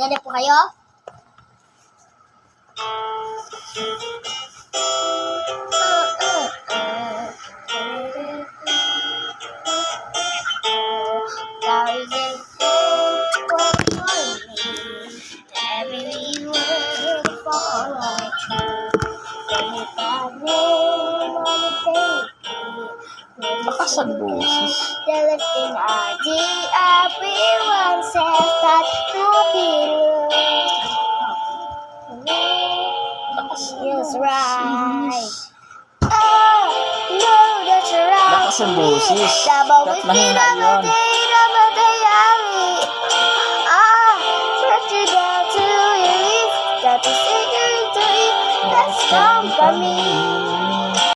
Ready po kayo? Lakas ang boses. The lifting RD, everyone says that happy is right. Oh, no, that's right. Lakas ang boses. Double Kat with mahina yun. That is secret to it. That's company.